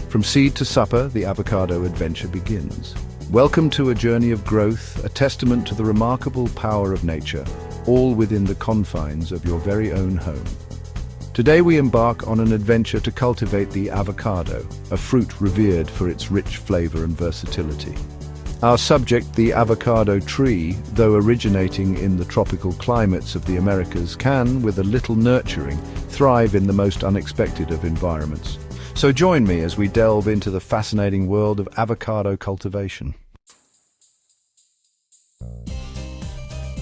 From seed to supper, the avocado adventure begins. Welcome to a journey of growth, a testament to the remarkable power of nature, all within the confines of your very own home. Today we embark on an adventure to cultivate the avocado, a fruit revered for its rich flavor and versatility. Our subject, the avocado tree, though originating in the tropical climates of the Americas, can, with a little nurturing, thrive in the most unexpected of environments. So join me as we delve into the fascinating world of avocado cultivation.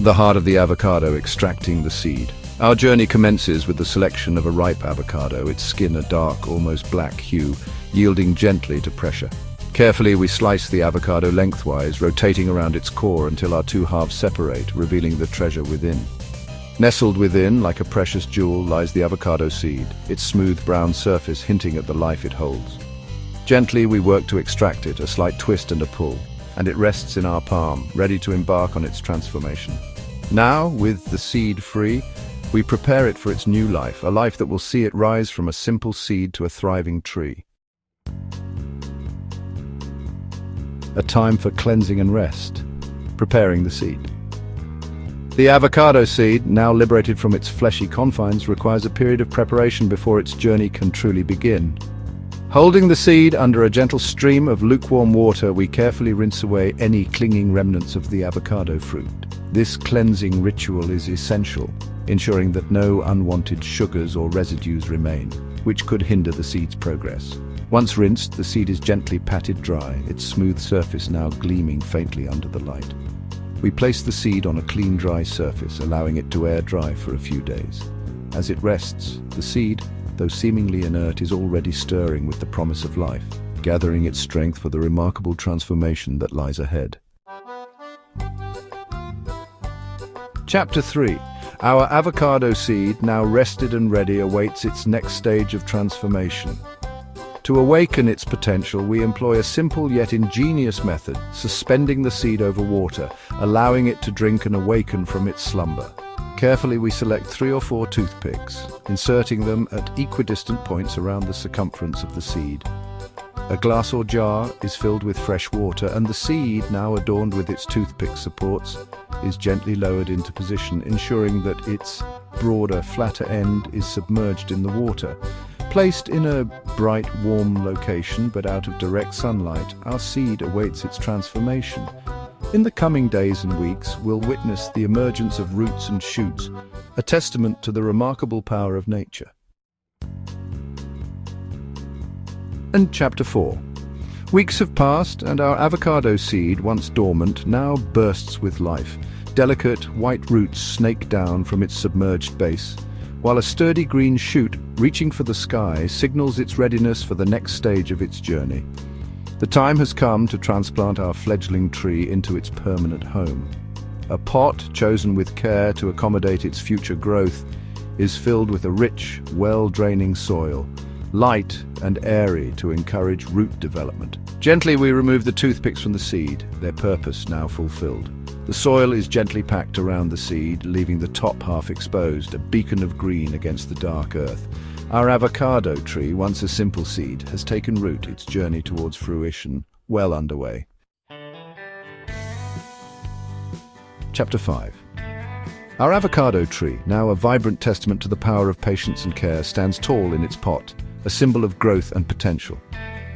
The heart of the avocado, extracting the seed. Our journey commences with the selection of a ripe avocado, its skin a dark, almost black hue, yielding gently to pressure. Carefully we slice the avocado lengthwise, rotating around its core until our two halves separate, revealing the treasure within. Nestled within, like a precious jewel, lies the avocado seed, its smooth brown surface hinting at the life it holds. Gently we work to extract it, a slight twist and a pull, and it rests in our palm, ready to embark on its transformation. Now, with the seed free, we prepare it for its new life, a life that will see it rise from a simple seed to a thriving tree. A time for cleansing and rest, preparing the seed. The avocado seed, now liberated from its fleshy confines, requires a period of preparation before its journey can truly begin. Holding the seed under a gentle stream of lukewarm water, we carefully rinse away any clinging remnants of the avocado fruit. This cleansing ritual is essential, ensuring that no unwanted sugars or residues remain, which could hinder the seed's progress. Once rinsed, the seed is gently patted dry, its smooth surface now gleaming faintly under the light. We place the seed on a clean, dry surface, allowing it to air dry for a few days. As it rests, the seed, though seemingly inert, is already stirring with the promise of life, gathering its strength for the remarkable transformation that lies ahead. Chapter 3. Our avocado seed, now rested and ready, awaits its next stage of transformation. To awaken its potential, we employ a simple yet ingenious method, suspending the seed over water, allowing it to drink and awaken from its slumber. Carefully we select 3 or 4 toothpicks, inserting them at equidistant points around the circumference of the seed. A glass or jar is filled with fresh water, and the seed, now adorned with its toothpick supports, is gently lowered into position, ensuring that its broader, flatter end is submerged in the water. Placed in a bright, warm location but out of direct sunlight, our seed awaits its transformation. In the coming days and weeks, we'll witness the emergence of roots and shoots, a testament to the remarkable power of nature. And Chapter 4. Weeks have passed, and our avocado seed, once dormant, now bursts with life. Delicate, white roots snake down from its submerged base, while a sturdy green shoot, reaching for the sky, signals its readiness for the next stage of its journey. The time has come to transplant our fledgling tree into its permanent home. A pot, chosen with care to accommodate its future growth, is filled with a rich, well-draining soil, light and airy to encourage root development. Gently we remove the toothpicks from the seed, their purpose now fulfilled. The soil is gently packed around the seed, leaving the top half exposed, a beacon of green against the dark earth. Our avocado tree, once a simple seed, has taken root, its journey towards fruition well underway. Chapter 5. Our avocado tree, now a vibrant testament to the power of patience and care, stands tall in its pot, a symbol of growth and potential.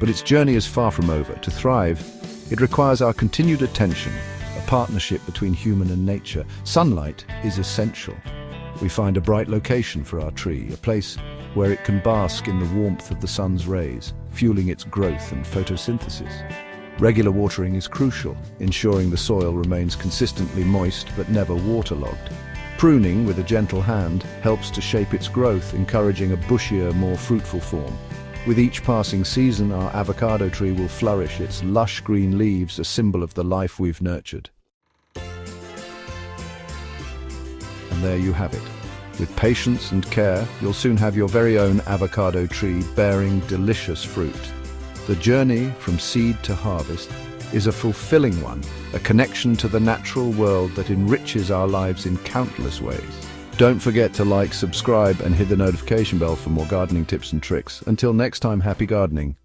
But its journey is far from over. To thrive, it requires our continued attention, a partnership between human and nature. Sunlight is essential. We find a bright location for our tree, a place where it can bask in the warmth of the sun's rays, fueling its growth and photosynthesis. Regular watering is crucial, ensuring the soil remains consistently moist but never waterlogged. Pruning with a gentle hand helps to shape its growth, encouraging a bushier, more fruitful form. With each passing season, our avocado tree will flourish, its lush green leaves a symbol of the life we've nurtured. And there you have it. With patience and care, you'll soon have your very own avocado tree bearing delicious fruit. The journey from seed to harvest is a fulfilling one, a connection to the natural world that enriches our lives in countless ways. Don't forget to like, subscribe, and hit the notification bell for more gardening tips and tricks. Until next time, happy gardening.